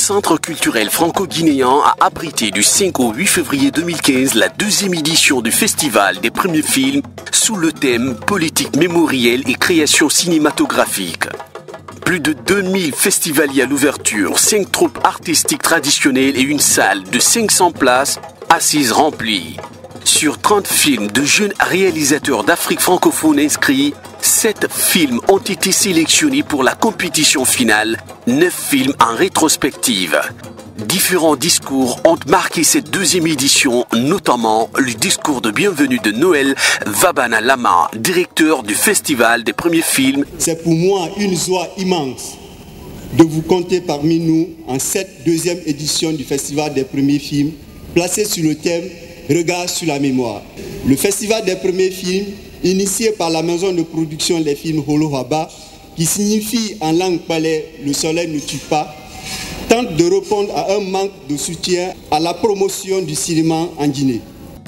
Centre culturel franco-guinéen a abrité du 5 au 8 février 2015 la deuxième édition du Festival des premiers films sous le thème politique mémorielle et création cinématographique. Plus de 2000 festivaliers à l'ouverture, 5 troupes artistiques traditionnelles et une salle de 500 places assises remplies. Sur 30 films de jeunes réalisateurs d'Afrique francophone inscrits, 7 films ont été sélectionnés pour la compétition finale, 9 films en rétrospective. Différents discours ont marqué cette deuxième édition, notamment le discours de bienvenue de Noël Vabana Lama, directeur du Festival des premiers films. C'est pour moi une joie immense de vous compter parmi nous en cette deuxième édition du Festival des premiers films, placée sur le thème Regard sur la mémoire. Le Festival des premiers films, initié par la maison de production des films Holo Haba, qui signifie en langue palais « Le soleil ne tue pas », tente de répondre à un manque de soutien à la promotion du cinéma en Guinée.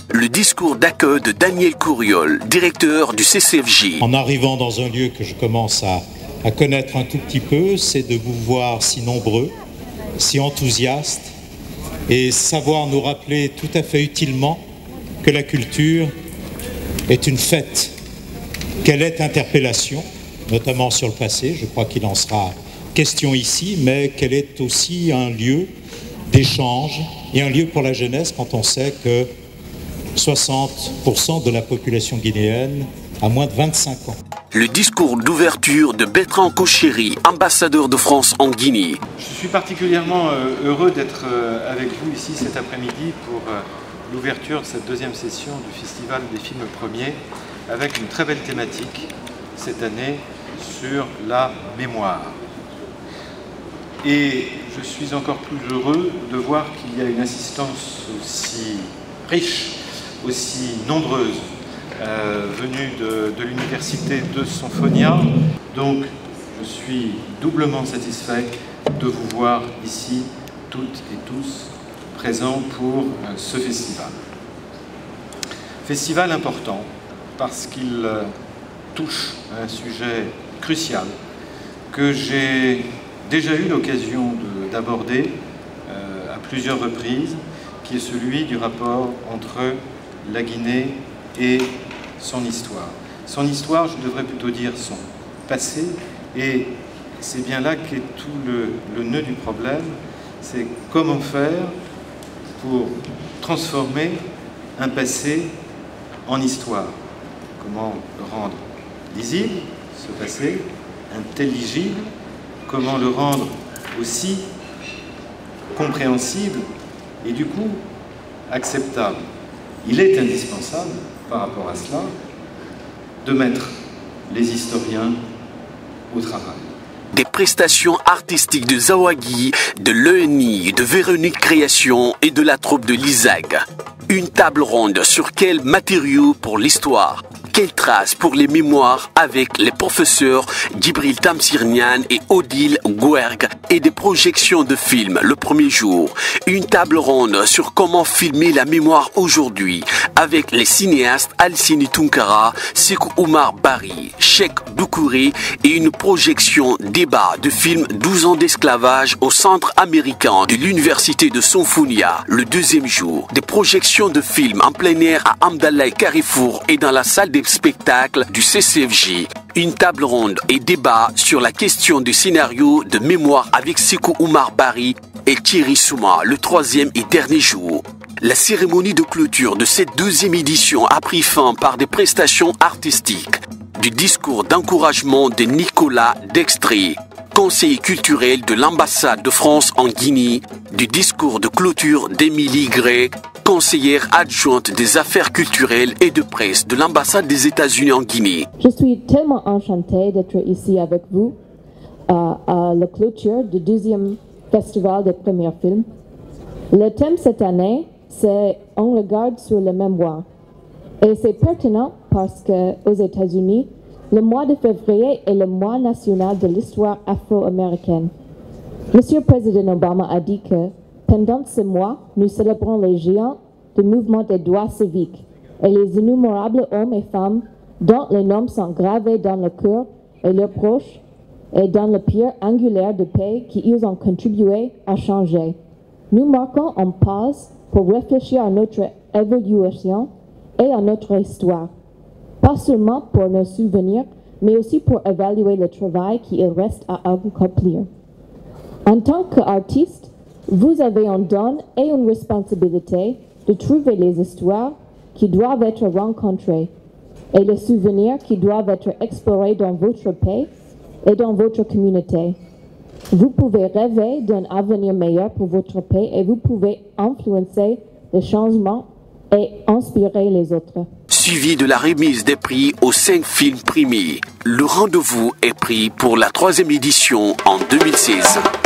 Le discours d'accueil de Daniel Couriol, directeur du CCFJ. En arrivant dans un lieu que je commence à connaître un tout petit peu, c'est de vous voir si nombreux, si enthousiastes, et savoir nous rappeler tout à fait utilement que la culture est une fête, qu'elle est interpellation, notamment sur le passé, je crois qu'il en sera question ici, mais qu'elle est aussi un lieu d'échange et un lieu pour la jeunesse quand on sait que 60% de la population guinéenne a moins de 25 ans. Le discours d'ouverture de Bertrand Koucheri, ambassadeur de France en Guinée. Je suis particulièrement heureux d'être avec vous ici cet après-midi pour l'ouverture de cette deuxième session du Festival des films premiers avec une très belle thématique cette année sur la mémoire. Et je suis encore plus heureux de voir qu'il y a une assistance aussi riche, aussi nombreuse, venue de l'université de Sonfonia. Donc je suis doublement satisfait de vous voir ici, toutes et tous, présents pour ce festival. Festival important parce qu'il touche à un sujet crucial que j'ai déjà eu l'occasion d'aborder à plusieurs reprises, qui est celui du rapport entre la Guinée et son histoire. Son histoire, je devrais plutôt dire son passé, et c'est bien là qu'est tout le nœud du problème, c'est comment faire pour transformer un passé en histoire. Comment le rendre lisible, ce passé, intelligible, comment le rendre aussi compréhensible et du coup acceptable. Il est indispensable, par rapport à cela, de mettre les historiens au travail. Des prestations artistiques de Zawagi, de l'ENI, de Véronique Création et de la troupe de l'ISAG. Une table ronde sur quels matériaux pour l'histoire, quelles traces pour les mémoires avec les professeurs Djibril Tamsir-Niane et Odile Gouergue et des projections de films le premier jour. Une table ronde sur comment filmer la mémoire aujourd'hui avec les cinéastes Alcini Tunkara, Sékou Oumar Bari, Cheikh Doucouré et une projection débat de film 12 ans d'esclavage au centre américain de l'université de Sonfonia le deuxième jour. Des projections de films en plein air à Amdalaï Carrefour et dans la salle des spectacles du CCFJ. Une table ronde et débat sur la question du scénario de mémoire avec Sékou Oumar Bari et Thierry Souma le troisième et dernier jour. La cérémonie de clôture de cette deuxième édition a pris fin par des prestations artistiques, du discours d'encouragement de Nicolas Dextré, conseiller culturel de l'ambassade de France en Guinée, du discours de clôture d'Émilie Gray, conseillère adjointe des affaires culturelles et de presse de l'ambassade des États-Unis en Guinée. Je suis tellement enchantée d'être ici avec vous à la clôture du deuxième festival des premiers films. Le thème cette année, c'est « On regarde sur la mémoire ». Et c'est pertinent parce qu'aux États-Unis, le mois de février est le mois national de l'histoire afro-américaine. Monsieur le Président Obama a dit que pendant ce mois, nous célébrons les géants du mouvement des droits civiques et les innombrables hommes et femmes dont les noms sont gravés dans le cœur et leurs proches et dans la pierre angulaire de paix qu'ils ont contribué à changer. Nous marquons en pause pour réfléchir à notre évolution et à notre histoire, pas seulement pour nos souvenirs, mais aussi pour évaluer le travail qu'il reste à accomplir. En tant qu'artiste, vous avez un don et une responsabilité de trouver les histoires qui doivent être rencontrées et les souvenirs qui doivent être explorés dans votre pays et dans votre communauté. Vous pouvez rêver d'un avenir meilleur pour votre pays et vous pouvez influencer le changement et inspirer les autres. Suivi de la remise des prix aux 5 films primés. Le rendez-vous est pris pour la 3e édition en 2016.